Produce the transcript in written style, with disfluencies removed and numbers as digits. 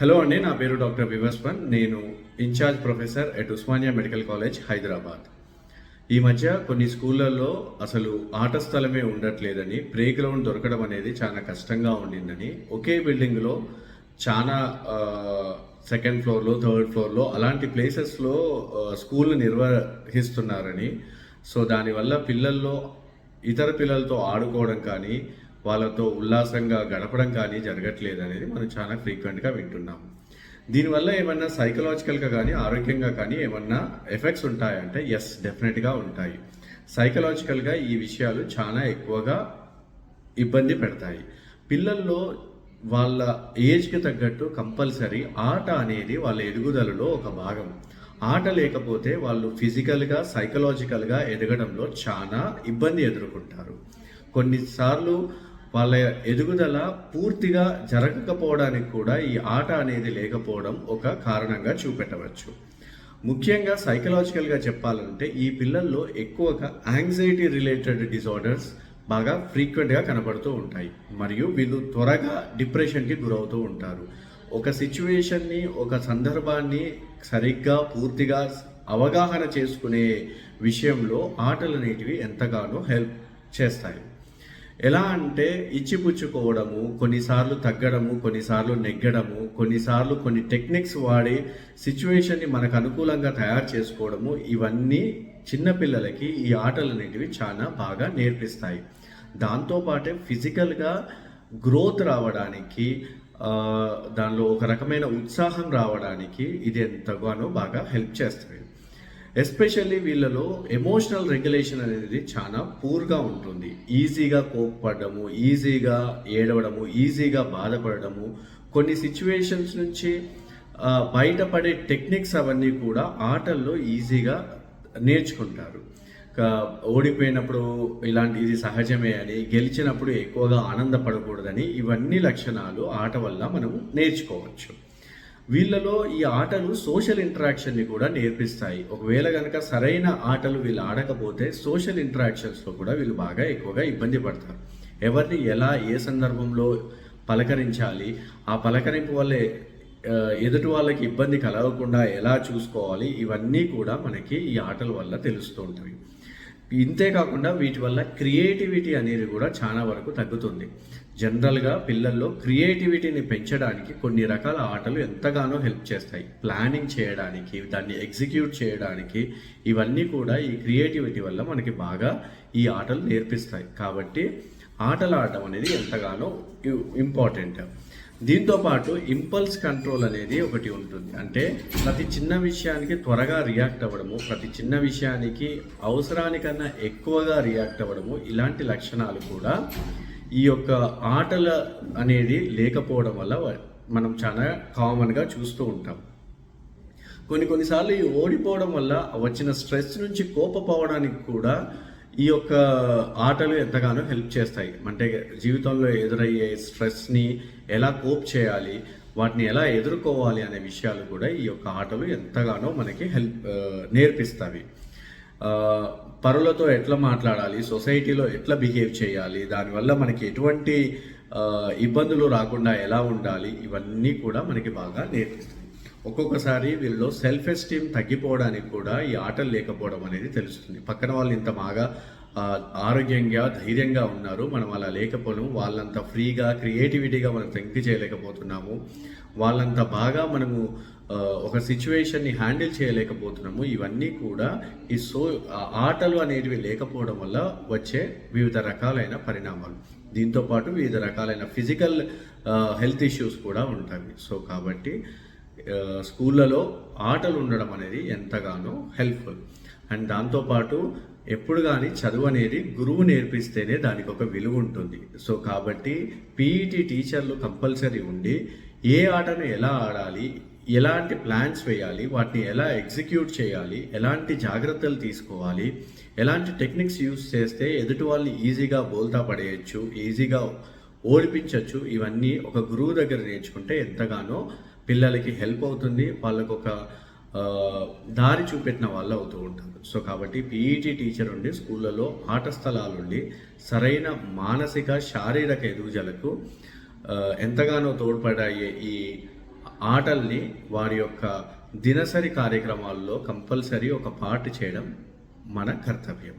Hello అండి, నా పేరు డాక్టర్ వివస్వన్. నేను in charge professor at Osmania medical college, Hyderabad. ఈ మధ్య కొన్ని స్కూళ్ళల్లో అసలు ఆట స్థలమే ఉండట్లేదని, ప్లే గ్రౌండ్ దొరకడం అనేది చాలా కష్టంగా ఉండిందని, ఒకే బిల్డింగ్లో చాలా సెకండ్ ఫ్లోర్లో, థర్డ్ ఫ్లోర్లో అలాంటి ప్లేసెస్లో స్కూల్ని నిర్వహిస్తున్నారని, సో దానివల్ల పిల్లల్లో ఇతర పిల్లలతో ఆడుకోవడం కానీ, వాళ్ళతో ఉల్లాసంగా గడపడం కానీ జరగట్లేదు అనేది మనం చాలా ఫ్రీక్వెంట్గా వింటున్నాం. దీనివల్ల ఏమన్నా సైకలాజికల్గా కానీ, ఆరోగ్యంగా కానీ ఏమన్నా ఎఫెక్ట్స్ ఉంటాయంటే ఎస్, డెఫినెట్గా ఉంటాయి. సైకలాజికల్గా ఈ విషయాలు చాలా ఎక్కువగా ఇబ్బంది పెడతాయి. పిల్లల్లో వాళ్ళ ఏజ్కి తగ్గట్టు కంపల్సరీ ఆట అనేది వాళ్ళ ఎదుగుదలలో ఒక భాగం. ఆట లేకపోతే వాళ్ళు ఫిజికల్గా, సైకలాజికల్గా ఎదగడంలో చాలా ఇబ్బంది ఎదుర్కొంటారు. కొన్నిసార్లు వాళ్ళ ఎదుగుదల పూర్తిగా జరగకపోవడానికి కూడా ఈ ఆట అనేది లేకపోవడం ఒక కారణంగా చూపెట్టవచ్చు. ముఖ్యంగా సైకలాజికల్గా చెప్పాలంటే ఈ పిల్లల్లో ఎక్కువగా యాంగ్జైటీ రిలేటెడ్ డిజార్డర్స్ బాగా ఫ్రీక్వెంట్గా కనబడుతూ ఉంటాయి. మరియు వీళ్ళు త్వరగా డిప్రెషన్కి గురవుతూ ఉంటారు. ఒక సిచ్యువేషన్ని, ఒక సందర్భాన్ని సరిగ్గా పూర్తిగా అవగాహన చేసుకునే విషయంలో ఆటలు అనేటివి ఎంతగానో హెల్ప్ చేస్తాయి. ఎలా అంటే ఇచ్చిపుచ్చుకోవడము, కొన్నిసార్లు తగ్గడము, కొన్నిసార్లు నెగ్గడము, కొన్నిసార్లు కొన్ని టెక్నిక్స్ వాడి సిచ్యువేషన్ని మనకు అనుకూలంగా తయారు చేసుకోవడము, ఇవన్నీ చిన్నపిల్లలకి ఈ ఆటలు అనేటివి చాలా బాగా నేర్పిస్తాయి. దాంతోపాటే ఫిజికల్గా గ్రోత్ రావడానికి, దానిలో ఒక రకమైన ఉత్సాహం రావడానికి ఇది ఎంతగానో బాగా హెల్ప్ చేస్తాయి. ఎస్పెషల్లీ వీళ్ళలో ఎమోషనల్ రెగ్యులేషన్ అనేది చాలా పూర్గా ఉంటుంది. ఈజీగా కోప్పడము, ఈజీగా ఏడవడము, ఈజీగా బాధపడము, కొన్ని సిచ్యువేషన్స్ నుంచి బయటపడే టెక్నిక్స్ అవన్నీ కూడా ఆటల్లో ఈజీగా నేర్చుకుంటారు. ఓడిపోయినప్పుడు ఇది సహజమే అని, గెలిచినప్పుడు ఎక్కువగా ఆనందపడకూడదని, ఇవన్నీ లక్షణాలు ఆట వల్ల మనం నేర్చుకోవచ్చు. వీళ్ళలో ఈ ఆటలు సోషల్ ఇంటరాక్షన్ని కూడా నేర్పిస్తాయి. ఒకవేళ కనుక సరైన ఆటలు వీళ్ళు ఆడకపోతే సోషల్ ఇంటరాక్షన్స్లో కూడా వీళ్ళు బాగా ఎక్కువగా ఇబ్బంది పడతారు. ఎవరిని ఎలా, ఏ సందర్భంలో పలకరించాలి, ఆ పలకరింపు వల్లే ఎదుటి వాళ్ళకి ఇబ్బంది కలగకుండా ఎలా చూసుకోవాలి, ఇవన్నీ కూడా మనకి ఈ ఆటల వల్ల తెలుస్తూ ఉంటాయి. ఇంతేకాకుండా వీటి వల్ల క్రియేటివిటీ అనేది కూడా చాలా వరకు తగ్గుతుంది. జనరల్గా పిల్లల్లో క్రియేటివిటీని పెంచడానికి కొన్ని రకాల ఆటలు ఎంతగానో హెల్ప్ చేస్తాయి. ప్లానింగ్ చేయడానికి, దాన్ని ఎగ్జిక్యూట్ చేయడానికి, ఇవన్నీ కూడా ఈ క్రియేటివిటీ వల్ల మనకి బాగా ఈ ఆటలు నేర్పిస్తాయి. కాబట్టి ఆటలు ఆడటం అనేది ఎంతగానో ఇంపార్టెంట్. దీంతోపాటు ఇంపల్స్ కంట్రోల్ అనేది ఒకటి ఉంటుంది. అంటే ప్రతి చిన్న విషయానికి త్వరగా రియాక్ట్ అవ్వడము, ప్రతి చిన్న విషయానికి అవసరానికన్నా ఎక్కువగా రియాక్ట్ అవ్వడము, ఇలాంటి లక్షణాలు కూడా ఈ యొక్క ఆటల అనేది లేకపోవడం వల్ల మనం చాలా కామన్గా చూస్తూ ఉంటాం. కొన్నిసార్లు ఈ ఓడిపోవడం వల్ల వచ్చిన స్ట్రెస్ నుంచి కోపపోవడానికి కూడా ఈ యొక్క ఆటలు ఎంతగానో హెల్ప్ చేస్తాయి. అంటే జీవితంలో ఎదురయ్యే స్ట్రెస్ని ఎలా కోప్ చేయాలి, వాటిని ఎలా ఎదుర్కోవాలి అనే విషయాలు కూడా ఈ యొక్క ఆటలు ఎంతగానో మనకి నేర్పిస్తాయి. పరులతో ఎట్లా మాట్లాడాలి, సొసైటీలో ఎట్లా బిహేవ్ చేయాలి, దానివల్ల మనకి ఎటువంటి ఇబ్బందులు రాకుండా ఎలా ఉండాలి, ఇవన్నీ కూడా మనకి బాగా నేర్పిస్తాయి. ఒక్కొక్కసారి వీళ్ళలో సెల్ఫ్ ఎస్టీమ్ తగ్గిపోవడానికి కూడా ఈ ఆటలు లేకపోవడం అనేది తెలుస్తుంది. పక్కన వాళ్ళు ఇంత బాగా ఆరోగ్యంగా, ధైర్యంగా ఉన్నారు, మనం అలా లేకపోవడం, వాళ్ళంత ఫ్రీగా, క్రియేటివిటీగా మనం థింక్ చేయలేకపోతున్నాము, వాళ్ళంత బాగా మనము ఒక సిచ్యువేషన్ని హ్యాండిల్ చేయలేకపోతున్నాము. ఇవన్నీ కూడా ఈ ఆటలు అనేటివి లేకపోవడం వల్ల వచ్చే వివిధ రకాలైన పరిణామాలు. దీంతోపాటు వివిధ రకాలైన ఫిజికల్ హెల్త్ ఇష్యూస్ కూడా ఉంటాయి. సో కాబట్టి స్కూళ్ళలో ఆటలు ఉండడం అనేది ఎంతగానో హెల్ప్ఫుల్. అండ్ దాంతోపాటు ఎప్పుడు కానీ చదువు అనేది గురువు నేర్పిస్తేనే దానికి ఒక విలువ ఉంటుంది. సో కాబట్టి పీఈటీ టీచర్లు కంపల్సరీ ఉండి ఏ ఆటను ఎలా ఆడాలి, ఎలాంటి ప్లాన్స్ వేయాలి, వాటిని ఎలా ఎగ్జిక్యూట్ చేయాలి, ఎలాంటి జాగ్రత్తలు తీసుకోవాలి, ఎలాంటి టెక్నిక్స్ యూస్ చేస్తే ఎదుటి వాళ్ళని ఈజీగా బోల్తా పడేయచ్చు, ఈజీగా ఓడిపించవచ్చు, ఇవన్నీ ఒక గురువు దగ్గర నేర్చుకుంటే ఎంతగానో పిల్లలకి హెల్ప్ అవుతుంది. వాళ్ళకు ఒక దారి చూపెట్టిన వాళ్ళు అవుతూ ఉంటారు. సో కాబట్టి పీఈటీ టీచర్ ఉండి స్కూళ్ళలో ఆట స్థలాలుండి సరైన మానసిక, శారీరక ఎదుగుదలకు ఎంతగానో తోడ్పడాయి ఈ ఆటల్ని వారి యొక్క దినసరి కార్యక్రమాల్లో కంపల్సరీ ఒక పార్ట్ చేయడం మన కర్తవ్యం.